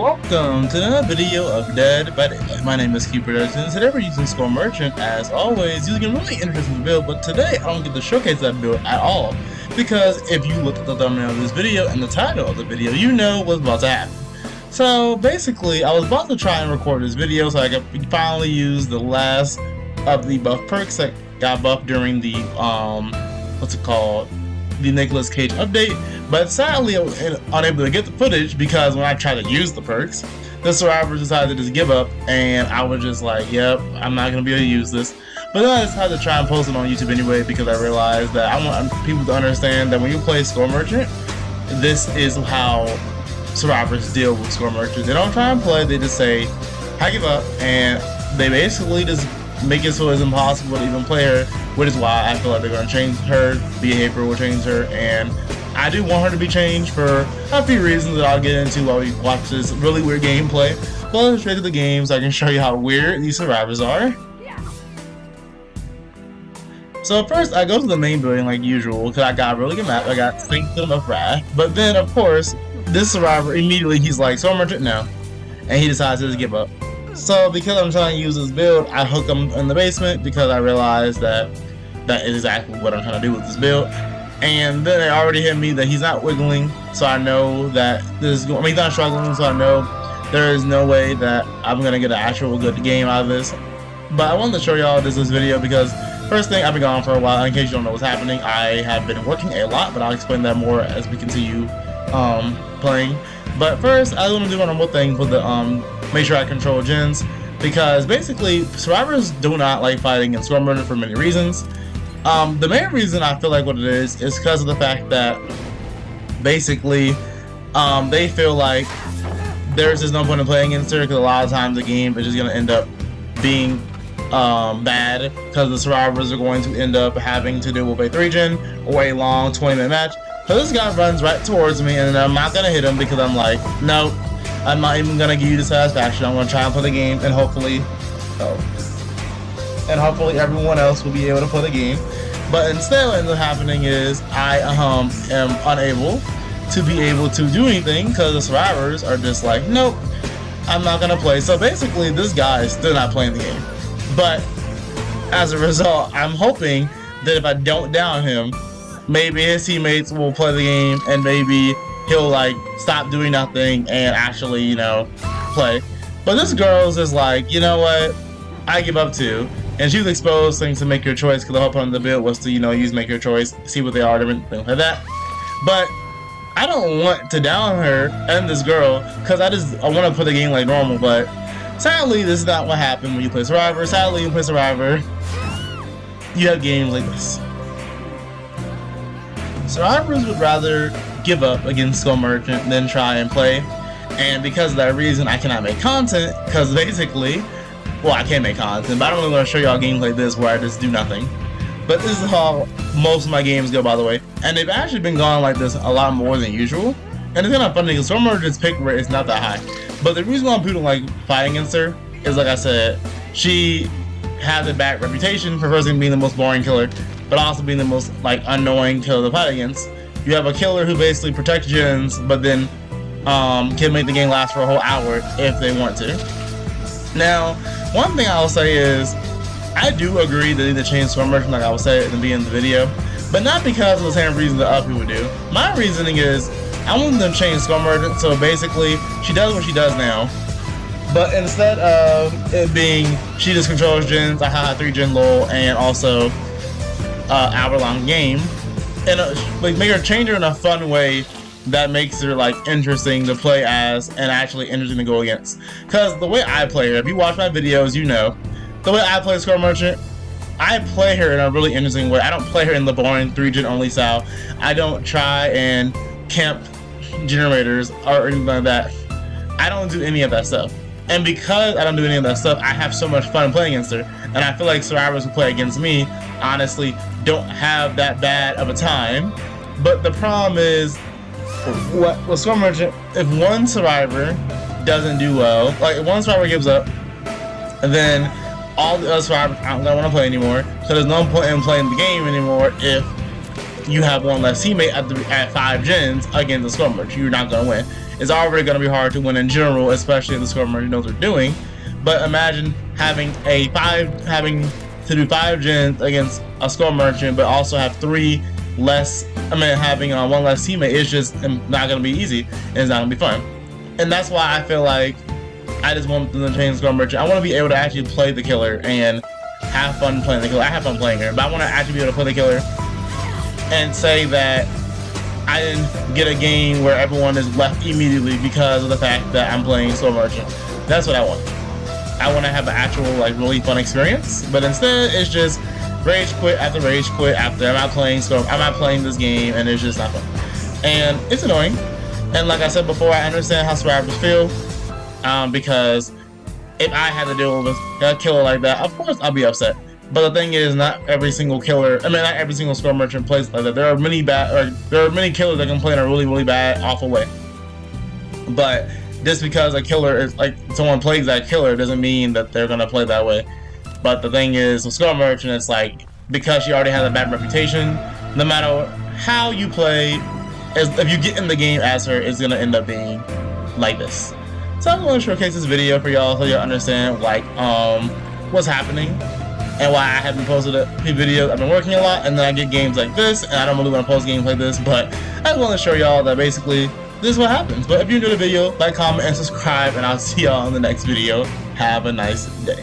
Welcome to another video of Dead by Daylight. My name is Cubeproductions. Today we're using Score Merchant as always, using a really interesting build, but today I don't get to showcase that build at all. Because if you look at the thumbnail of this video and the title of the video, you know what's about to happen. So basically, I was about to try and record this video so I could finally use the last of the buff perks that got buffed during the, what's it called? The Nicolas Cage update, but sadly I was unable to get the footage because when I tried to use the perks, the survivors decided to just give up, and I was just like, yep, I'm not going to be able to use this. But then I decided to try and post it on YouTube anyway because I realized that I want people to understand that when you play Score Merchant, this is how survivors deal with Score Merchant. They don't try and play, they just say, I give up, and they basically just make it so it's impossible to even play her, which is why I feel like they're going to change her. Behavior will change her, and I do want her to be changed for a few reasons that I'll get into while we watch this really weird gameplay. But let's straight to the game so I can show you how weird these survivors are. So first I go to the main building like usual because I got a really good map. I got Sanctum of Wrath, but then of course this survivor immediately he's like, so Merchant now, and he decides to just give up. So because I'm trying to use this build, I hook him in the basement because I realized that that is exactly what I'm trying to do with this build. And then it already hit me that he's not wiggling, so I know that this is, I mean, he's not struggling, so I know there is no way that I'm gonna get an actual good game out of this. But I wanted to show y'all this video because first thing, I've been gone for a while. In case you don't know what's happening, I have been working a lot, but I'll explain that more as we continue playing. But first, I want to do one more thing with the make sure I control gens, because basically survivors do not like fighting in Score Merchant for many reasons. The main reason I feel like what it is because of the fact that basically they feel like there's just no point in playing against her because a lot of times the game is just going to end up being bad because the survivors are going to end up having to deal with a 3-gen or a long 20-minute match. So this guy runs right towards me, and I'm not going to hit him because I'm like, no, I'm not even going to give you the satisfaction. I'm going to try and play the game, and hopefully everyone else will be able to play the game. But instead what ends up happening is I am unable to be able to do anything because the survivors are just like, nope, I'm not going to play. So basically this guy is still not playing the game. But as a result, I'm hoping that if I don't down him, maybe his teammates will play the game and maybe he'll like stop doing nothing and actually, you know, play. But this girl's just like, you know what, I give up too. And she was exposed things to make your choice because the whole point of the build was to, you know, use make your choice, see what they are, different things like that. But I don't want to down her and this girl because I want to play the game like normal. But sadly, this is not what happened when you play Survivor. Sadly, when you play Survivor, you have games like this. Survivors would rather give up against Score Merchant than try and play, and because of that reason I cannot make content because basically, well, I can make content, but I don't really want to show y'all games like this where I just do nothing. But this is how most of my games go, by the way, and they've actually been going like this a lot more than usual. And it's kind of funny because Score Merchant's pick rate is not that high, but the reason why people don't like fighting against her is, like I said, she has a bad reputation for first thing being the most boring killer, but also being the most like annoying killer to fight against. You have a killer who basically protects gens, but then can make the game last for a whole hour if they want to. Now, one thing I'll say is, I do agree that they need to change Score Merchant like I was saying at the beginning of the video, but not because of the same reason that other people do. My reasoning is, I want them to change Score Merchant so basically she does what she does now, but instead of it being she just controls gens, I have a 3-gen lol, and also hour-long game, and like make her change her in a fun way that makes her like interesting to play as and actually interesting to go against. Because the way I play her, if you watch my videos, you know the way I play Score Merchant, I play her in a really interesting way. I don't play her in the boring 3-gen only style. I don't try and camp generators or anything like that. I don't do any of that stuff. And because I don't do any of that stuff, I have so much fun playing against her. And I feel like survivors who play against me, honestly, don't have that bad of a time. But the problem is, with Score Merchant, if one survivor doesn't do well, like if one survivor gives up, then all the other survivors aren't gonna want to play anymore. So there's no point in playing the game anymore if you have one less teammate at 5 gens against the Score Merchant. You're not gonna win. it's already going to be hard to win in general, especially if the score merchant knows what they're doing. But imagine having to do 5 gens against a score merchant, but also have 3 less. Having one less teammate is just not going to be easy, and it's not going to be fun. And that's why I feel like I just want them to change the score merchant. I want to be able to actually play the killer and have fun playing the killer. I have fun playing her, but I want to actually be able to play the killer and say that I didn't get a game where everyone is left immediately because of the fact that I'm playing score merchant. That's what I want. I want to have an actual really fun experience, but instead it's just rage quit after rage quit after. I'm not playing this game, and it's just not fun, and it's annoying. And like I said before, I understand how survivors feel, because if I had to deal with a killer like that, of course I'll be upset. But the thing is, not every single killer, not every single score merchant plays like that. There are many killers that can play in a really bad, awful way. But just because a killer is someone plays that killer doesn't mean that they're gonna play that way. But the thing is, with score merchant, it's because she already has a bad reputation, no matter how you play, if you get in the game as her, it's gonna end up being like this. So I'm gonna showcase this video for y'all so y'all understand what's happening and why I haven't posted a few videos. I've been working a lot, and then I get games like this, and I don't really want to post games like this, but I just want to show y'all that basically this is what happens. But if you enjoyed the video, like, comment, and subscribe, and I'll see y'all in the next video. Have a nice day.